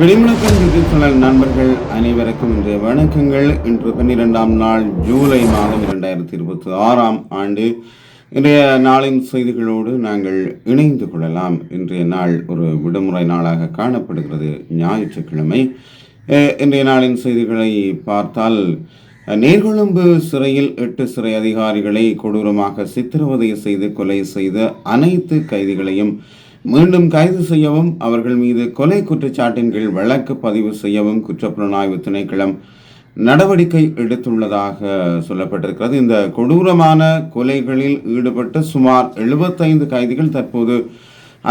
வெளிமுழக்கம் சுற்றுச்சூழல் நண்பர்கள் அனைவருக்கும் இன்றைய வணக்கங்கள். இன்று 12ஆம் நாள் ஜூலை மாதம் 2026ஆம் ஆண்டு. இன்றைய நாளின் செய்திகளோடு நாங்கள் இணைந்து கொள்ளலாம். இன்றைய நாள் ஒரு விடுமுறை நாளாக காணப்படுகிறது, ஞாயிற்றுக்கிழமை. இன்றைய நாளின் செய்திகளை பார்த்தால், நீர்கொழும்பு சிறையில் 8 சிறை அதிகாரிகளை கொடூரமாக சித்திரவதை செய்து கொலை செய்த அனைத்து கைதிகளையும் மீண்டும் கைது செய்யவும், அவர்கள் மீது கொலை குற்றச்சாட்டின் கீழ் வழக்கு பதிவு செய்யவும் குற்றப்புலனாய்வு திணைக்களம் நடவடிக்கை எடுத்துள்ளதாக சொல்லப்பட்டிருக்கிறது. இந்த கொடூரமான கொலைகளில் ஈடுபட்ட சுமார் 75 கைதிகள் தற்போது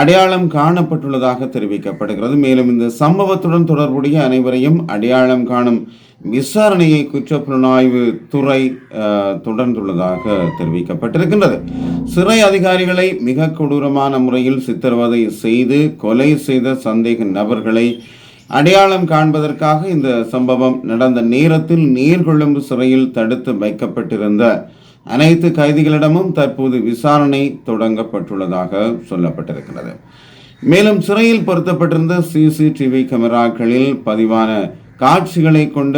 அடையாளம் காணப்பட்டுள்ளதாக தெரிவிக்கப்படுகிறது. மேலும் இந்த சம்பவத்துடன் தொடர்புடைய அனைவரையும் அடையாளம் காணும் விசாரணையை குற்றப்புலனாய்வு துறை தொடர்ந்துள்ளதாக தெரிவிக்கப்பட்டிருக்கின்றது. சிறை அதிகாரிகளை மிக கொடூரமான முறையில் சித்திரவதை செய்து கொலை செய்த சந்தேக நபர்களை அடையாளம் காண்பதற்காக இந்த சம்பவம் நடந்த நேரத்தில் நீர்கொழும்பு சிறையில் தடுத்து வைக்கப்பட்டிருந்த அனைத்து கைதிகளிடமும் தற்போது விசாரணை தொடங்கப்பட்டுள்ளதாக சொல்லப்பட்டிருக்கிறது. மேலும் சிறையில் பொருத்தப்பட்டிருந்த சிசிடிவி கேமராக்களில் பதிவான காட்சிகளை கொண்ட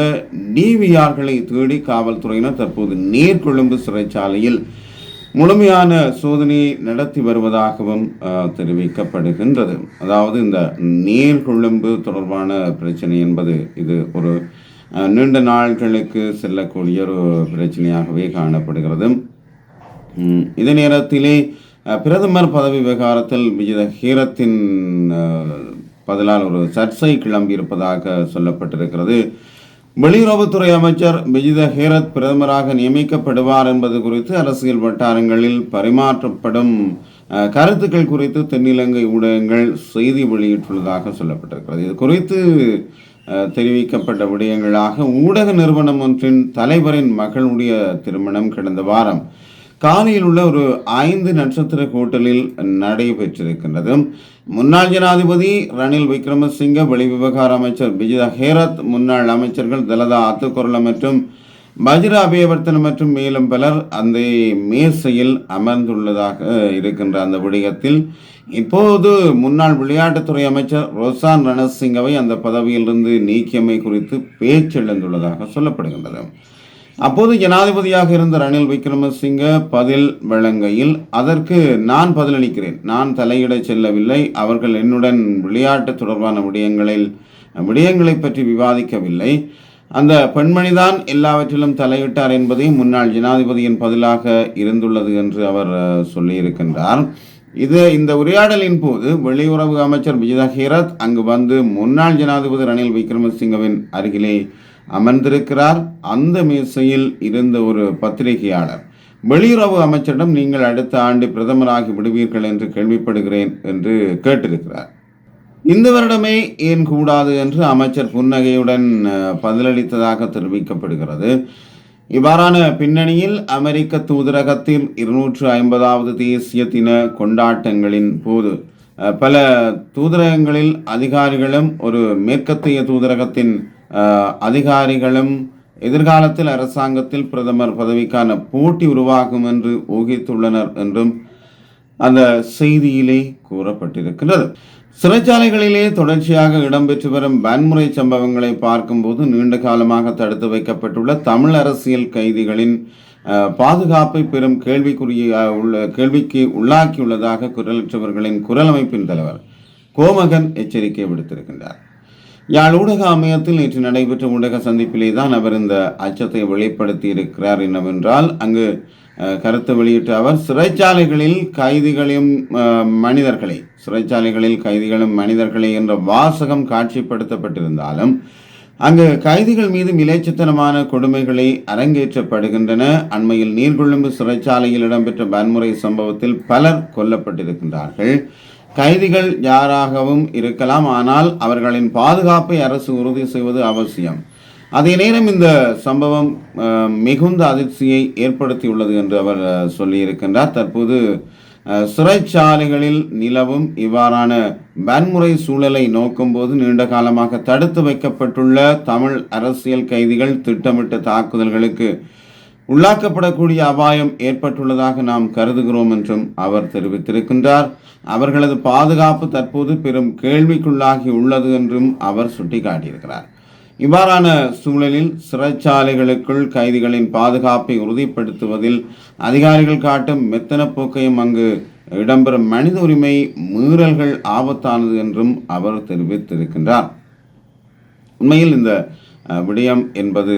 டிவிஆர்களை தேடி காவல்துறையினர் தற்போது நீர்கொழும்பு சிறைச்சாலையில் முழுமையான சோதனையை நடத்தி வருவதாகவும் தெரிவிக்கப்படுகின்றது. அதாவது இந்த நீர்கொழும்பு தொடர்பான பிரச்சனை என்பது இது ஒரு நீண்ட நாட்களுக்கு செல்லக்கூடிய ஒரு பிரச்சனையாகவே காணப்படுகிறது. இதே நேரத்திலே பிரதமர் பதவி விவகாரத்தில் விஜித ஹீரத்தின் பதிலால் ஒரு சர்ச்சை கிளம்பியிருப்பதாக சொல்லப்பட்டிருக்கிறது. வெளியுறவுத்துறை அமைச்சர் விஜித ஹேரத் பிரதமராக நியமிக்கப்படுவார் என்பது குறித்து அரசியல் வட்டாரங்களில் பரிமாற்றப்படும் கருத்துக்கள் குறித்து தென்னிலங்கை ஊடகங்கள் செய்தி வெளியிட்டுள்ளதாக சொல்லப்பட்டிருக்கிறது. இது குறித்து தெரிவிக்கப்பட்ட விடயங்களாக ஊடக நிறுவனம் ஒன்றின் தலைவரின் மகளுடைய திருமணம் கடந்த வாரம் காலியில் உள்ள ஒரு 5 நட்சத்திர ஹோட்டலில் நடைபெற்றிருக்கின்றது. முன்னாள் ஜனாதிபதி ரணில் விக்ரமசிங்க, வெளிவிவகார அமைச்சர் விஜித ஹேரத், முன்னாள் அமைச்சர்கள் தலதா அத்துக்கொரல மற்றும் பஜ்ர அபேவர்த்தன மற்றும் மேலும் பலர் அந்த மேசையில் அமர்ந்துள்ளதாக இருக்கின்ற அந்த விடயத்தில் இப்போது முன்னாள் விளையாட்டுத்துறை அமைச்சர் ரோசான் ரணசிங்கவை அந்த பதவியிலிருந்து நீக்கியமை குறித்து பேச்சு எழுந்துள்ளதாக சொல்லப்படுகின்றது. அப்போது ஜனாதிபதியாக இருந்த ரணில் விக்ரமசிங்க பதில் வழங்கையில், அதற்கு நான் பதிலளிக்கிறேன், நான் தலையிட செல்லவில்லை, அவர்கள் என்னுடன் விளையாட்டு தொடர்பான விடயங்களை பற்றி விவாதிக்கவில்லை, அந்த பெண்மணிதான் எல்லாவற்றிலும் தலையிட்டார் என்பதே முன்னாள் ஜனாதிபதியின் பதிலாக இருந்துள்ளது என்று அவர் சொல்லியிருக்கின்றார். இந்த உரையாடலின் போது வெளியுறவு அமைச்சர் விஜித ஹேரத் அங்கு வந்து முன்னாள் ஜனாதிபதி ரணில் விக்ரமசிங்கவின் அருகிலே அமர்ந்திருக்கிறார். அந்த மேசையில் இருந்த ஒரு பத்திரிகையாளர் வெளியுறவு அமைச்சரிடம், நீங்கள் அடுத்த ஆண்டு பிரதமராகி விடுவீர்கள் என்று கேள்விப்படுகிறேன் என்று கேட்டிருக்கிறார். இந்த வருடமே ஏன் கூடாது என்று அமைச்சர் புன்னகையுடன் பதிலளித்ததாக தெரிவிக்கப்படுகிறது. இவ்வாறான பின்னணியில் அமெரிக்க தூதரகத்தின் 250வது தேசிய தின கொண்டாட்டங்களின் போது பல தூதரகங்களில் அதிகாரிகளும் ஒரு மேற்கத்திய தூதரகத்தின் அதிகாரிகளும் எதிர்காலத்தில் அரசாங்கத்தில் பிரதமர் பதவிக்கான போட்டி உருவாகும் என்று ஊகித்துள்ளனர் என்றும் அந்த செய்தியிலே கூறப்பட்டிருக்கிறது. சிறைச்சாலைகளிலே தொடர்ச்சியாக இடம்பெற்று வரும் வன்முறை சம்பவங்களை பார்க்கும்போது நீண்ட காலமாக தடுத்து வைக்கப்பட்டுள்ள தமிழ் அரசியல் கைதிகளின் பாதுகாப்பை பெரும் கேள்விக்கு உள்ளாக்கியுள்ளதாக குரலற்றவர்களின் குரல் அமைப்பின் தலைவர் கோமகன் எச்சரிக்கை விடுத்திருக்கின்றார். யாழ் ஊடக அமையத்தில் நேற்று நடைபெற்ற ஊடக சந்திப்பிலே தான் அவர் இந்த அச்சத்தை வெளிப்படுத்தி இருக்கிறார். என்னவென்றால், அங்கு கருத்து வெளியிட்ட அவர், சிறைச்சாலைகளில் கைதிகளும் மனிதர்களே என்ற வாசகம் காட்சிப்படுத்தப்பட்டிருந்தாலும் அங்கு கைதிகள் மீது மிலேச்சத்தனமான கொடுமைகளை அரங்கேற்றப்படுகின்றன. அண்மையில் நீர்கொழும்பு சிறைச்சாலையில் இடம்பெற்ற வன்முறை சம்பவத்தில் பலர் கொல்லப்பட்டிருக்கின்றார்கள். கைதிகள் யாராகவும் இருக்கலாம், ஆனால் அவர்களின் பாதுகாப்பை அரசு உறுதி செய்வது அவசியம். அதே நேரம் இந்த சம்பவம் மிகுந்த அதிர்ச்சியை ஏற்படுத்தியுள்ளது என்று அவர் சொல்லியிருக்கின்றார். தற்போது சிறைச்சாலைகளில் நிலவும் இவ்வாறான வன்முறை சூழலை நோக்கும்போது நீண்ட காலமாக தடுத்து வைக்கப்பட்டுள்ள தமிழ் அரசியல் கைதிகள் திட்டமிட்ட தாக்குதல்களுக்கு உள்ளாக்கப்படக்கூடிய அபாயம் ஏற்பட்டுள்ளதாக நாம் கருதுகிறோம் என்றும் அவர் தெரிவித்திருக்கின்றார். அவர்களது பாதுகாப்பு தற்போது பெரும் கேள்விக்குள்ளாகி உள்ளது என்றும் அவர் சுட்டிக்காட்டியிருக்கிறார். இவ்வாறான சூழலில் சிறைச்சாலைகளுக்குள் கைதிகளின் பாதுகாப்பை உறுதிப்படுத்துவதில் அதிகாரிகள் காட்டும் மெத்தன போக்கையும் அங்கு இடம்பெறும் மனித உரிமை மீறல்கள் ஆபத்தானது என்றும் அவர் தெரிவித்திருக்கின்றார். உண்மையில் இந்த விடயம் என்பது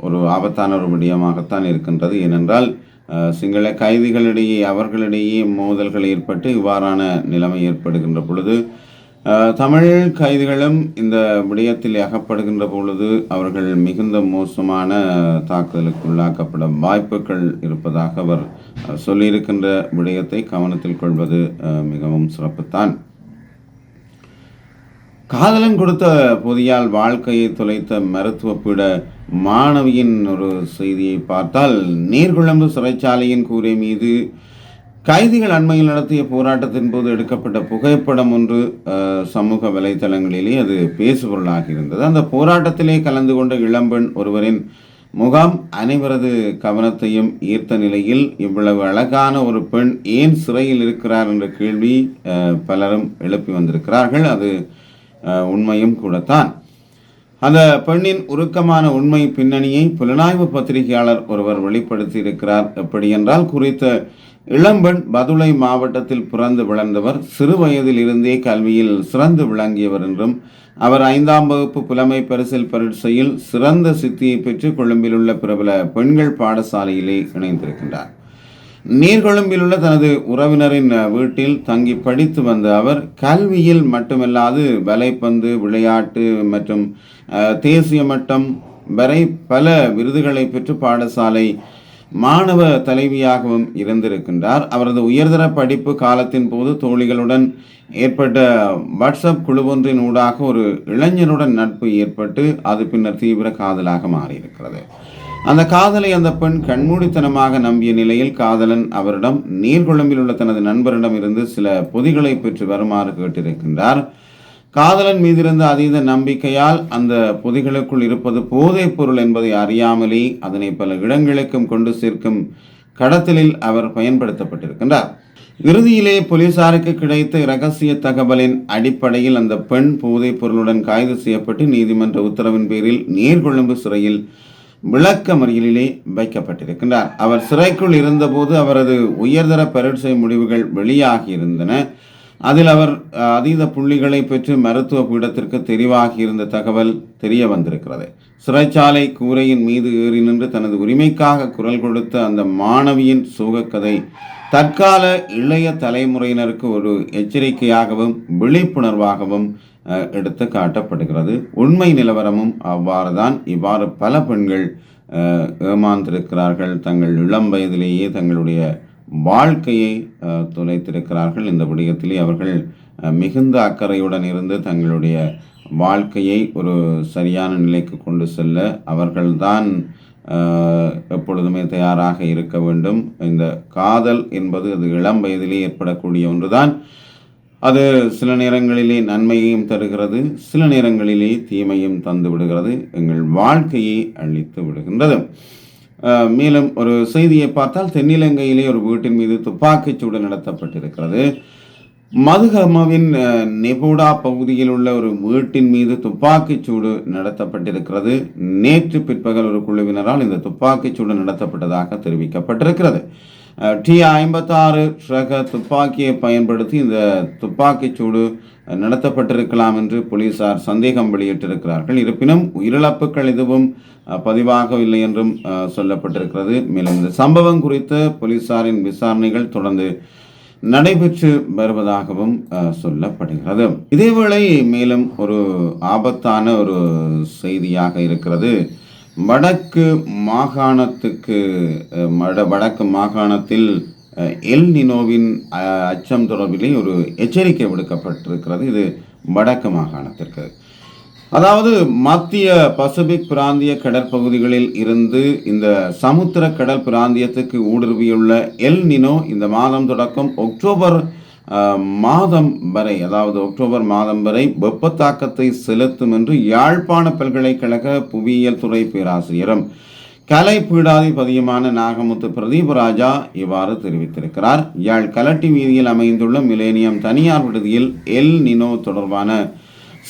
ஒரு ஆபத்தான ஒரு விடயமாகத்தான் இருக்கின்றது. ஏனென்றால் சிங்கள கைதிகளிடையே அவர்களிடையே மோதல்கள் ஏற்பட்டு இவ்வாறான நிலைமை ஏற்படுகின்ற பொழுது தமிழ் கைதிகளும் இந்த விடயத்தில் அகப்படுகின்ற பொழுது அவர்கள் மிகுந்த மோசமான தாக்குதலுக்கு உள்ளாக்கப்பட வாய்ப்புகள் இருப்பதாக அவர் சொல்லியிருக்கின்ற விடயத்தை கவனத்தில் கொள்வது மிகவும் சிறப்புத்தான். காதலன் கொடுத்த பொதியால் வாழ்க்கையை தொலைத்த மருத்துவ பீட மாணவியின் ஒரு செய்தியை பார்த்தால், நீர்கொழும்பு சிறைச்சாலையின் கூரை மீது கைதிகள் அண்மையில் நடத்திய போராட்டத்தின் போது எடுக்கப்பட்ட புகைப்படம் ஒன்று சமூக வலைத்தளங்களிலே அது பேசுபொருளாக இருந்தது. அந்த போராட்டத்திலே கலந்து கொண்ட இளம்பெண் ஒருவரின் முகாம் அனைவரது கவனத்தையும் ஈர்த்த நிலையில் இவ்வளவு அழகான ஒரு பெண் ஏன் சிறையில் இருக்கிறார் என்ற கேள்வி பலரும் எழுப்பி வந்திருக்கிறார்கள். அது உண்மையும் கூடத்தான். அந்த பெண்ணின் உருக்கமான உண்மை பின்னணியை புலனாய்வு பத்திரிகையாளர் ஒருவர் வெளிப்படுத்தி இருக்கிறார். எப்படி என்றால், குறித்த இளம்பெண் பதுளை மாவட்டத்தில் பிறந்து வளர்ந்தவர், சிறு வயதில் இருந்தே கல்வியில் சிறந்து விளங்கியவர் என்றும் அவர் 5ஆம் வகுப்பு புலமை பரிசில் பரீட்சையில் சிறந்த சித்தியை பெற்று கொழும்பில் உள்ள பிரபல பெண்கள் பாடசாலையிலே இணைந்திருக்கின்றார். நீர்கொழும்பில் உள்ள தனது உறவினரின் வீட்டில் தங்கி படித்து வந்த அவர் கல்வியில் மட்டுமல்லாது வலைப்பந்து, விளையாட்டு மற்றும் தேசிய மட்டம் வரை பல விருதுகளை பெற்று பாடசாலை மாணவ தலைவியாகவும் இருந்திருக்கின்றார். அவரது உயர்தர படிப்பு காலத்தின் போது தோழிகளுடன் ஏற்பட்ட வாட்ஸ்அப் குழுவொன்றின் ஊடாக ஒரு இளைஞருடன் நட்பு ஏற்பட்டு அது பின்னர் தீவிர காதலாக மாறியிருக்கிறது. அந்த காதலை அந்த பெண் கண்மூடித்தனமாக நம்பிய நிலையில் காதலன் அவரிடம் நீர்கொழும்பில் உள்ள தனது நண்பரிடம் இருந்து சில பொதிகளை பெற்று வருமாறு கேட்டிருக்கின்றார். காதலன் மீதிருந்த அதீத நம்பிக்கையால் அந்த பொதிகளுக்குள் இருப்பது போதைப் பொருள் என்பதை அறியாமலே அதனை பல இடங்களுக்கும் கொண்டு சேர்க்கும் கடத்தலில் அவர் பயன்படுத்தப்பட்டிருக்கின்றார். இறுதியிலே போலீசாருக்கு கிடைத்த இரகசிய தகவலின் அடிப்படையில் அந்த பெண் போதைப் பொருளுடன் கைது செய்யப்பட்டு நீதிமன்ற உத்தரவின் பேரில் நீர்கொழும்பு சிறையில் விளக்க மறியலிலே வைக்கப்பட்டிருக்கின்றார். அவர் சிறைக்குள் இருந்தபோது அவரது உயர்தர பரீட்சை முடிவுகள் வெளியாகி இருந்தன. அதில் அவர் அதீத புள்ளிகளை பெற்று மருத்துவ பீடத்திற்கு தெரிவாகி இருந்த தகவல் தெரிய வந்திருக்கிறது. சிறைச்சாலை கூரையின் மீது ஏறி நின்று தனது உரிமைக்காக குரல் கொடுத்த அந்த மாணவியின் சோகக்கதை தற்கால இளைய தலைமுறையினருக்கு ஒரு எச்சரிக்கையாகவும் விழிப்புணர்வாகவும் எடுத்து காட்டப்படுகிறது. உண்மை நிலவரமும் அவ்வாறு தான். இவ்வாறு பல பெண்கள் ஏமாந்திருக்கிறார்கள். தங்கள் இளம் வயதிலேயே தங்களுடைய வாழ்க்கையை தொலைத்திருக்கிறார்கள். இந்த விடயத்திலே அவர்கள் மிகுந்த அக்கறையுடன் இருந்து தங்களுடைய வாழ்க்கையை ஒரு சரியான நிலைக்கு கொண்டு செல்ல அவர்கள்தான் எப்பொழுதுமே தயாராக இருக்க வேண்டும். இந்த காதல் என்பது அது இளம் வயதிலே ஏற்படக்கூடிய ஒன்றுதான். அது சில நேரங்களிலே நன்மையையும் தருகிறது, சில நேரங்களிலே தீமையும் தந்து விடுகிறது, எங்கள் வாழ்க்கையை அழித்து விடுகின்றது. மேலும் ஒரு செய்தியை பார்த்தால், தென்னிலங்கையிலே ஒரு வீட்டின் மீது துப்பாக்கிச்சூடு நடத்தப்பட்டிருக்கிறது. மதுகமவின் நெபுடா பகுதியில் உள்ள ஒரு வீட்டின் மீது துப்பாக்கிச்சூடு நடத்தப்பட்டிருக்கிறது. நேற்று பிற்பகல் ஒரு குழுவினரால் இந்த துப்பாக்கிச்சூடு நடத்தப்பட்டதாக தெரிவிக்கப்பட்டிருக்கிறது. T56 ரக துப்பாக்கியை பயன்படுத்தி இந்த துப்பாக்கிச்சூடு நடத்தப்பட்டிருக்கலாம் என்று போலீசார் சந்தேகம் வெளியிட்டிருக்கிறார்கள். இருப்பினும் உயிரிழப்புகள் எதுவும் பதிவாகவில்லை என்றும் சொல்லப்பட்டிருக்கிறது. மேலும் இந்த சம்பவம் குறித்த போலீசாரின் விசாரணைகள் தொடர்ந்து நடைபெற்று வருவதாகவும் சொல்லப்படுகிறது. இதேவேளை மேலும் ஒரு ஆபத்தான ஒரு செய்தியாக இருக்கிறது. வடக்கு மாகாணத்தில் எல் நினோவின் அச்சம் தொடர்பிலே ஒரு எச்சரிக்கை விடுக்கப்பட்டிருக்கிறது. இது வடக்கு மாகாணத்திற்கு, அதாவது மத்திய பசிபிக் பிராந்திய கடற்பகுதிகளில் இருந்து இந்த சமுத்திர கடல் பிராந்தியத்துக்கு ஊடுருவியுள்ள எல் நினோ இந்த மாதம் தொடக்கம் அக்டோபர் மாதம் வரை வெப்பத்தாக்கத்தை செலுத்தும் என்று யாழ்ப்பாண பல்கலைக்கழக புவியியல் துறை பேராசிரியரும் கலை பீடாதிபதியுமான நாகமுத்து பிரதீபராஜா இவ்வாறு தெரிவித்திருக்கிறார். யாழ் கலட்டி வீதியில் அமைந்துள்ள மிலேனியம் தனியார் விடுதியில் எல் நினோ தொடர்பான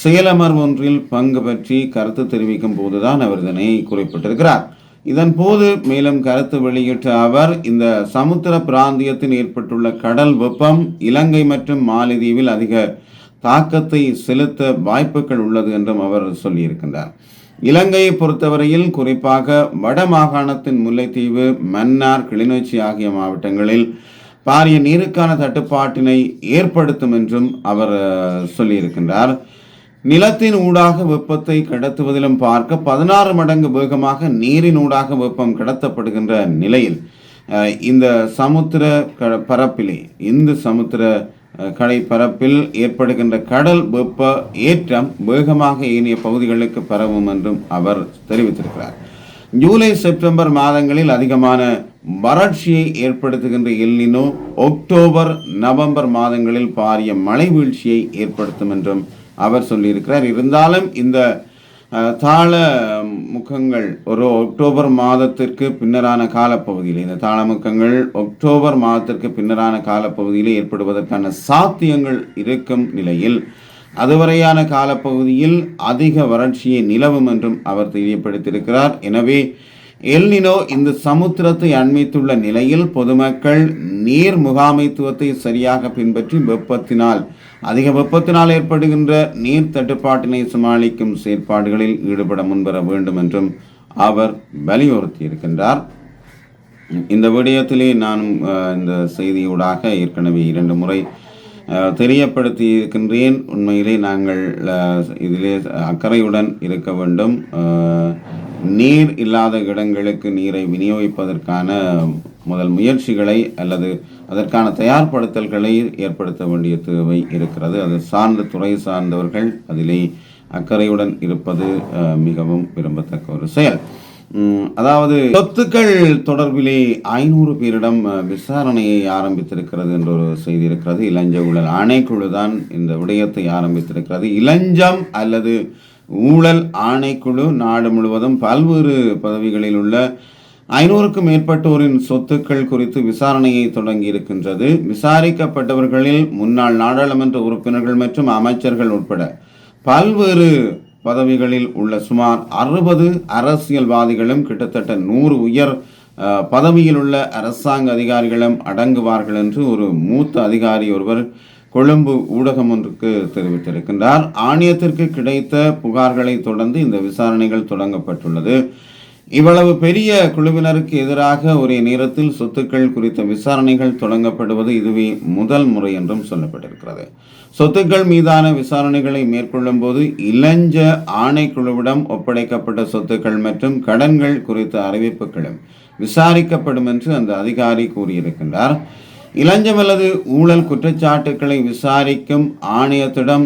செயலமர்வு ஒன்றில் பங்கு பற்றி கருத்து தெரிவிக்கும் போதுதான் அவர் இதனை குறிப்பிட்டிருக்கிறார். இதன் போது மேலும் கருத்து வெளியிட்ட அவர், இந்த சமுத்திர பிராந்தியத்தில் ஏற்பட்டுள்ள கடல் வெப்பம் இலங்கை மற்றும் மாலத்தீவில் அதிக தாக்கத்தை செலுத்த வாய்ப்புகள் உள்ளது என்றும் அவர் சொல்லியிருக்கின்றார். இலங்கையை பொறுத்தவரையில் குறிப்பாக வட மாகாணத்தின் முல்லைத்தீவு, மன்னார், கிளிநொச்சி ஆகிய மாவட்டங்களில் பாரிய நீருக்கான தட்டுப்பாட்டினை ஏற்படுத்தும் என்றும் அவர் சொல்லியிருக்கின்றார். நிலத்தின் ஊடாக வெப்பத்தை கடத்துவதிலும் பார்க்க 16 மடங்கு வேகமாக நீரின் ஊடாக வெப்பம் கடத்தப்படுகின்ற நிலையில் இந்த சமுத்திர பரப்பிலே சமுத்திர கடற்பரப்பில் ஏற்படுகின்ற கடல் வெப்ப ஏற்றம் வேகமாக ஏனைய பகுதிகளுக்கு பரவும் என்றும் அவர் தெரிவித்திருக்கிறார். ஜூலை செப்டம்பர் மாதங்களில் அதிகமான வறட்சியை ஏற்படுத்துகின்ற எல் நினோ அக்டோபர் நவம்பர் மாதங்களில் பாரிய மழை வீழ்ச்சியை ஏற்படுத்தும் என்றும் அவர் சொல்லியிருக்கிறார். இருந்தாலும் இந்த தாள முகங்கள் ஒரு அக்டோபர் மாதத்திற்கு பின்னரான காலப்பகுதியில் இந்த தாளமுக்கங்கள் அக்டோபர் மாதத்திற்கு பின்னரான காலப்பகுதியில் ஏற்படுவதற்கான சாத்தியங்கள் இருக்கும் நிலையில் அதுவரையான காலப்பகுதியில் அதிக வறட்சியை நிலவும் என்றும் அவர் தெரியப்படுத்தியிருக்கிறார். எனவே எல் நினோ இந்த சமுத்திரத்தை அண்மித்துள்ள நிலையில் பொதுமக்கள் நீர் முகாமைத்துவத்தை சரியாக பின்பற்றி அதிக வெப்பத்தினால் ஏற்படுகின்ற நீர் தட்டுப்பாட்டினை சமாளிக்கும் செயற்பாடுகளில் ஈடுபட முன்வர வேண்டும் என்றும் அவர் வலியுறுத்தியிருக்கின்றார். இந்த விடயத்திலே நானும் இந்த செய்தியூடாக ஏற்கனவே 2 முறை தெரியப்படுத்தி இருக்கின்றேன். உண்மையிலே நாங்கள் இதிலே அக்கறையுடன் இருக்க வேண்டும். நீர் இல்லாத இடங்களுக்கு நீரை விநியோகிப்பதற்கான முதல் முயற்சிகளை அல்லது அதற்கான தயார்படுத்தல்களை ஏற்படுத்த வேண்டிய தேவை இருக்கிறது. அது துறை சார்ந்தவர்கள் அதிலே அக்கறையுடன் இருப்பது மிகவும் விரும்பத்தக்க ஒரு செயல். அதாவது சொத்துக்கள் தொடர்பிலே 500 பேரிடம் விசாரணையை ஆரம்பித்திருக்கிறது என்ற ஒரு செய்தி இருக்கிறது. இளஞ்ச ஊழல் ஆணைக்குழு தான் இந்த விடயத்தை ஆரம்பித்திருக்கிறது. இளஞ்சம் அல்லது ஊழல் ஆணைக்குழு நாடு முழுவதும் பல்வேறு பதவிகளில் உள்ள 500க்கும் மேற்பட்டோரின் சொத்துக்கள் குறித்து விசாரணையை தொடங்கி இருக்கின்றது. விசாரிக்கப்பட்டவர்களில் முன்னாள் நாடாளுமன்ற உறுப்பினர்கள் மற்றும் அமைச்சர்கள் உட்பட பல்வேறு பதவிகளில் உள்ள சுமார் 60 அரசியல்வாதிகளும் கிட்டத்தட்ட 100 உயர் பதவியில் உள்ள அரசாங்க அதிகாரிகளும் அடங்குவார்கள் என்று ஒரு மூத்த அதிகாரி ஒருவர் கொழும்பு ஊடகம் ஒன்றுக்கு தெரிவித்திருக்கின்றார். ஆணையத்திற்கு கிடைத்த புகார்களை தொடர்ந்து இந்த விசாரணைகள் தொடங்கப்பட்டுள்ளது. இவ்வளவு பெரிய குழுவினருக்கு எதிராக ஒரே நேரத்தில் சொத்துக்கள் குறித்த விசாரணைகள் தொடங்கப்படுவது இதுவே முதல் முறை என்றும் சொல்லப்பட்டிருக்கிறது. சொத்துக்கள் மீதான விசாரணைகளை மேற்கொள்ளும் போது இளஞ்ச ஆணைக்குழுவிடம் ஒப்படைக்கப்பட்ட சொத்துக்கள் மற்றும் கடன்கள் குறித்த அறிவிப்புகளும் விசாரிக்கப்படும் என்று அந்த அதிகாரி கூறியிருக்கின்றார். இளஞ்சம் அல்லது ஊழல் குற்றச்சாட்டுக்களை விசாரிக்கும் ஆணையத்திடம்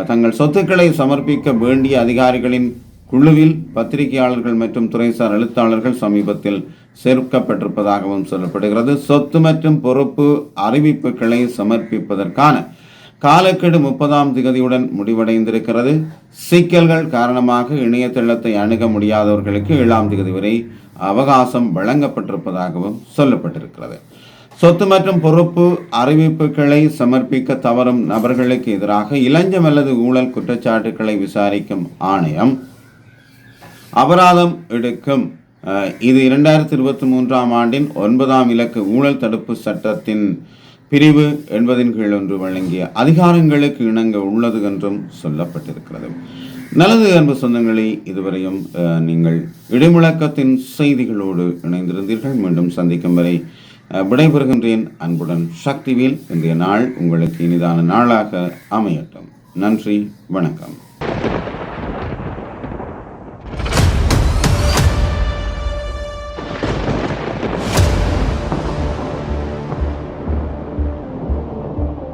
தங்கள் சொத்துக்களை சமர்ப்பிக்க வேண்டிய அதிகாரிகளின் குழுவில் பத்திரிகையாளர்கள் மற்றும் துறைசார் எழுத்தாளர்கள் சமீபத்தில் சேர்க்கப்பட்டிருப்பதாகவும் சொல்லப்படுகிறது. சொத்து மற்றும் பொறுப்பு அறிவிப்புகளை சமர்ப்பிப்பதற்கான காலக்கெடு 30ஆம் திகதியுடன் முடிவடைந்திருக்கிறது. சிக்கல்கள் காரணமாக இணையதளத்தை அணுக முடியாதவர்களுக்கு 7ஆம் திகதி வரை அவகாசம் வழங்கப்பட்டிருப்பதாகவும் சொல்லப்பட்டிருக்கிறது. சொத்து மற்றும் பொறுப்பு அறிவிப்புகளை சமர்ப்பிக்க தவறும் நபர்களுக்கு எதிராக இளஞ்சம் அல்லது ஊழல் குற்றச்சாட்டுக்களை விசாரிக்கும் ஆணையம் அபராதம் எடுக்கும். இது 2023ஆம் ஆண்டின் 9ஆம் இலக்கு ஊழல் தடுப்பு சட்டத்தின் பிரிவு 80 கீழ் ஒன்று வழங்கிய அதிகாரங்களுக்கு இணங்க உள்ளது என்றும் சொல்லப்பட்டிருக்கிறது. நல்லது அன்பு சொந்தங்களே, இதுவரையும் நீங்கள் இடைமுழக்கத்தின் செய்திகளோடு இணைந்திருந்தீர்கள். மீண்டும் சந்திக்கும் வரை விடைபெறுகின்றேன். அன்புடன் சக்திவேல். இன்றைய நாள் உங்களுக்கு இனிதான நாளாக அமையட்டும். நன்றி, வணக்கம்.